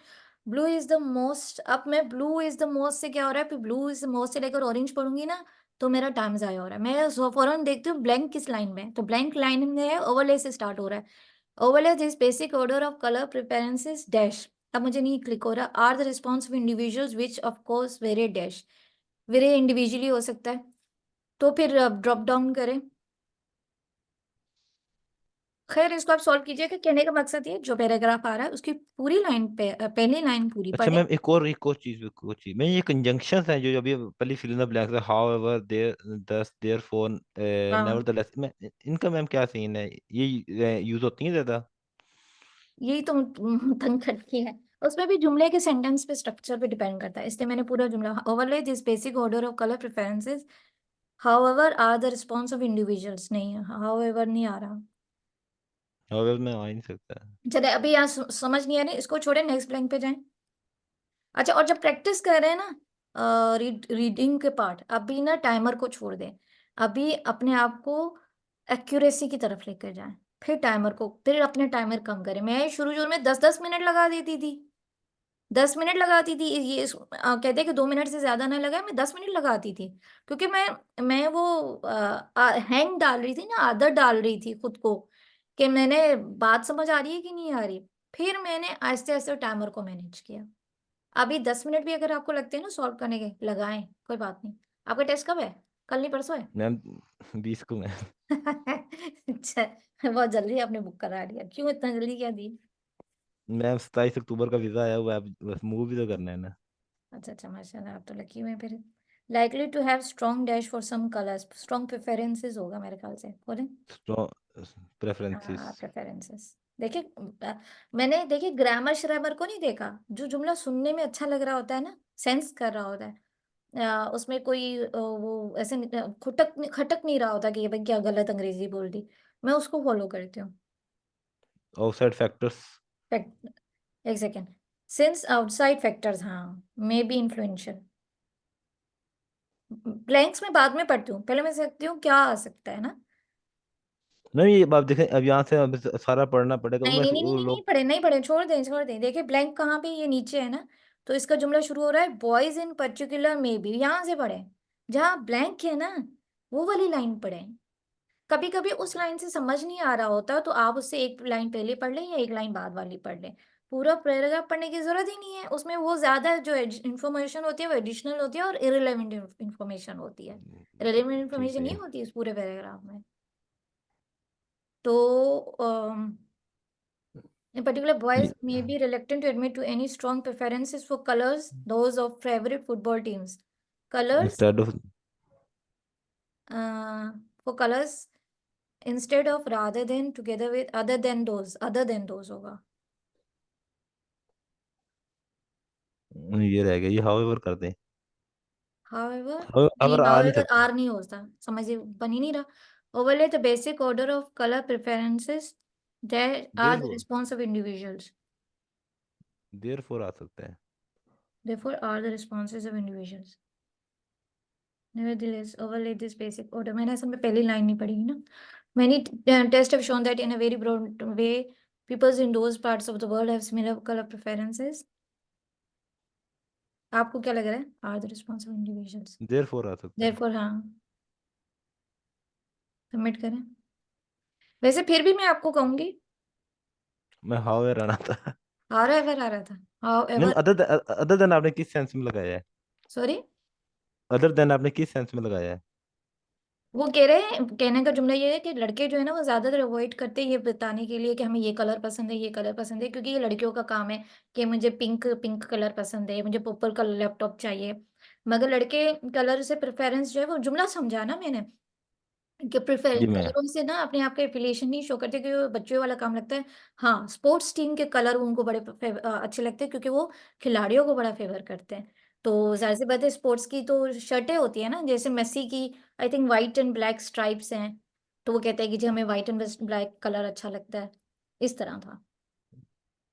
ब्लू इज द मोस्ट, अब मैं ब्लू इज द मोस्ट से क्या हो रहा है, फिर ब्लू इज द मोस्ट से लेकर ऑरेंज पढ़ूंगी ना, तो मेरा टाइम जाया हो रहा है। मैं फौरन देखती हूँ ब्लैंक किस लाइन में है, तो ब्लैंक लाइन में है, ओवरले से स्टार्ट हो रहा है। Overlay this basic order of colour preferences dash. अब मुझे नहीं क्लिक हो रहा, are the response of individuals which of course very dash. Very individually हो सकता है, तो फिर ड्रॉप डाउन करें। खैर इसको आप सॉल्व कीजिएगा। कहने का मकसद ये, जो पैराग्राफ आ रहा है उसकी पूरी लाइन पे पहली लाइन पूरी अच्छा पढ़े। मैम, एक और चीज मैं, ये कंजंक्शंस हैं जो अभी पहले फिल इन द ब्लैंक्स है, हाउ एवर देयर, दस, देयर फोर, हाँ, नेवरदलेस, मैं इनका मैम क्या सीन है? ये यूज होती है ज्यादा? यही तो तंग खटकी है। उसमें भी जुमले के सेंटेंस पे, स्ट्रक्चर पे डिपेंड करता है, इसलिए मैंने पूरा जुमला, overlay this basic order of colour preferences however are the response of individuals, नहीं है हाउएवर, नहीं आ रहा। हाउ में आ ही नहीं सकता। चले अभी यहाँ समझ नहीं आ रही, इसको छोड़े, नेक्स्ट ब्लैंक पे जाएं। अच्छा, और जब प्रैक्टिस कर रहे हैं ना रीडिंग के पार्ट, अभी ना टाइमर को छोड़ दें। अभी अपने आप को एक्यूरेसी की तरफ लेकर जाएं, फिर टाइमर को, फिर अपने टाइमर कम करें। मैं शुरू शुरू में 10-10 मिनट लगा देती थी, 10 मिनट लगाती थी। ये कहते कि 2 मिनट से ज्यादा ना लगाए, मैं 10 मिनट लगाती थी। क्योंकि मैं वो हैंग डाल रही थी ना, आदत डाल रही थी खुद को, कि मैंने बात समझ आ रही है कि नहीं आ रही। फिर मैंने आहिस्ते आहिस्ते टाइमर को मैनेज किया। अभी 10 मिनट भी अगर आपको लगते हैं ना सॉल्व करने के, लगाएं, कोई बात नहीं। आपका टेस्ट कब है, कल नहीं परसों है? मैम 20 को मैम। अच्छा, बहुत जल्दी आपने बुक करा दिया, क्यों इतना जल्दी क्या दी? मैम 27 अक्टूबर का वीजा आया हुआ है, अब बस मूव भी तो करना है ना। अच्छा अच्छा, माशाल्लाह, आप तो लकी हुए फिर। Likely to have strong dash for some colours, strong preferences होगा मेरे ख्याल से, बोले। प्रेफरेंसेस। हाँ, प्रेफरेंसेस। देखिए मैंने देखिए ग्रामर श्रामर को नहीं देखा, जो जुमला सुनने में अच्छा लग रहा होता है ना, सेंस कर रहा होता है, उसमें कोई वो ऐसे खुटक खटक नहीं रहा होता कि ये भाई क्या गलत अंग्रेजी बोल दी, मैं उसको फॉलो करती हूँ। Outside factors. फैक्ट, एक सेकेंड। सिंस आउटसाइड फैक्टर्स, हाँ, मे बी इन्फ्लुएंशियल। ब्लैंक्स में बाद में पढ़ती हूँ, पहले मैं सकती हूँ क्या आ सकता है ना। नहीं ये आप देखें, अब यहाँ से अब सारा पढ़ना पड़ेगा, नहीं उसमें नहीं नहीं नहीं वो नहीं नहीं लोग। पढ़े, नहीं पढ़े, छोड़ दें छोड़ दें। देखिए ब्लैंक कहाँ पे, ये नीचे है ना, तो इसका जुमला शुरू हो रहा है boys in particular may be, यहाँ से पढ़े। जहाँ ब्लैंक है ना, वो वाली लाइन पढ़े। कभी कभी उस लाइन से समझ नहीं आ रहा होता, तो आप उससे एक लाइन पहले पढ़ लें या एक लाइन बाद वाली पढ़ लें। पूरा पैराग्राफ पढ़ने की जरूरत ही नहीं है, उसमें वो ज्यादा जो इन्फॉर्मेशन होती है वो एडिशनल होती है और इरेलेवेंट इन्फॉर्मेशन होती है। रेलेवेंट ठीक इन्फॉर्मेशन है। नहीं होती इस पूरे पैराग्राफ में। तो in particular, boys may be reluctant to admit to any strong preferences for colors, those of favorite football teams. Colors, instead of. for colors instead of rather than, together with, other than those होगा। ये रह गया, ये how ever कर दें। However, नहीं, how आ नहीं however सकता। R नहीं होता, समझिए बन ही नहीं रहा। Overlay the basic order of color preferences that are there the response of individuals. Therefore आ सकता है। Therefore, are the responses of individuals. Nevertheless, overlay this basic order. मैंने असल में पहली लाइन नहीं पढ़ी ना। Many tests have shown that in a very broad way, Peoples in those parts of the world have similar color preferences. आपको क्या लग रहा है? Are the responsible individuals? Therefore आ सकता है। Therefore हाँ, सबमिट करें। वैसे फिर भी मैं आपको कहूंगी, मैं हाउ एवर आना था। हाउ एवर आ रहा था, हाउ नहीं, एवर। अदर देन आपने किस सेंस में लगाया है? सॉरी, अदर देन आपने किस सेंस में लगाया है? वो कह रहे हैं, कहने का जुमला ये है कि लड़के जो है ना वो ज्यादातर अवॉइड करते हैं ये बताने के लिए कि हमें ये कलर पसंद है, ये कलर पसंद है, क्योंकि ये लड़कियों का काम है कि मुझे पिंक पिंक कलर पसंद है, मुझे पर्पल कलर लैपटॉप चाहिए। मगर लड़के कलर से प्रेफरेंस जो है, वो जुमला समझा ना मैंने, कि प्रेफर जी मैं। कलरों से ना अपने आप का एफिलिएशन नहीं शो करते, क्योंकि वो बच्चों वाला काम लगता है। हाँ, स्पोर्ट्स टीम के कलर उनको बड़े अच्छे लगते हैं, क्योंकि वो खिलाड़ियों को बड़ा फेवर करते हैं। तो जाहिर सी बात है, स्पोर्ट्स की तो शर्टें होती है ना, जैसे मेसी की I think white and black stripes हैं, तो वो कहते हैं कि जी हमें वाइट एंड ब्लैक कलर अच्छा लगता है। इस तरह था,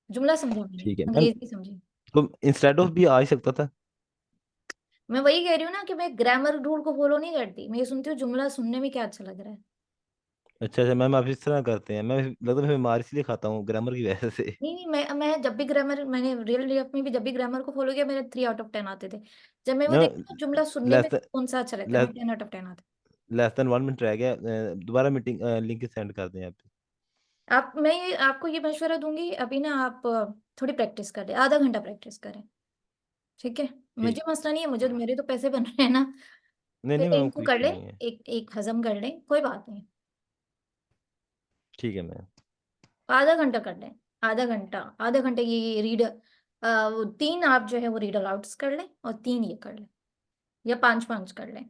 जुमला समझा मैंने, ठीक है मैम। अंग्रेजी समझी। तो इंस्टेड ऑफ भी आ ही सकता था। मैं वही कह रही हूँ ना कि मैं ग्रामर रूल को फॉलो नहीं करती, मैं ये सुनती हूँ जुमला सुनने में क्या अच्छा लग रहा है। अच्छा अच्छा मैम, आप इस तरह करते हैं। मैं लगता है मैं मार इसलिए खाता हूँ ग्रामर की वजह से। नहीं नहीं, मैं जब भी ग्रामर, मैंने रियल लाइफ में भी जब भी ग्रामर को फॉलो किया, मेरे 3 आउट ऑफ 10 आते थे। जब मैं वो देखती मैम हूँ जुमला सुनने में लेस कौन सा अच्छा लगता है, लेस मैं 10 आउट ऑफ 10 आता लेस देन 1 मिनट रह गया। दोबारा मीटिंग लिंक सेंड कर दें आप। है। मैं ये आपको ये मशवरा दूंगी, अभी ना आप थोड़ी प्रैक्टिस करें, आधा घंटा प्रैक्टिस करें, ठीक है? मुझे ठीक। मसला नहीं है, मुझे मेरे तो पैसे बन रहे हैं ना। नहीं नहीं फिर मैम, इनको कोई कर इशू ले, नहीं है। एक एक हजम कर ले, कोई बात नहीं। ठीक है मैम। आधा घंटा कर लें, आधा घंटा, आधा घंटे ये रीड, वो 3 आप जो है वो रीड अलाउड्स कर लें, और 3 ये कर लें, या 5 5 कर लें।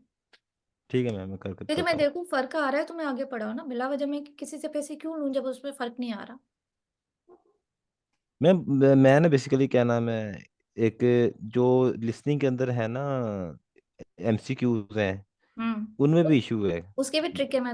ठीक है मैम, मैं कर क्योंकि मैं करता हूँ। देखूं फर्क आ रहा है तो मैं आगे पढ़ाऊँ ना, बिला वजह मैं किसी से पैसे क्यों लूं जब उसमें फर्क नहीं आ रहा। मैम मैं ना बेसिकली क्या नाम है, एक जो लिसनिंग के अंदर है ना एमसीक्यूज हैं, हम्म। उनमें भी इशू है। उसके भी ट्रिक है, मैं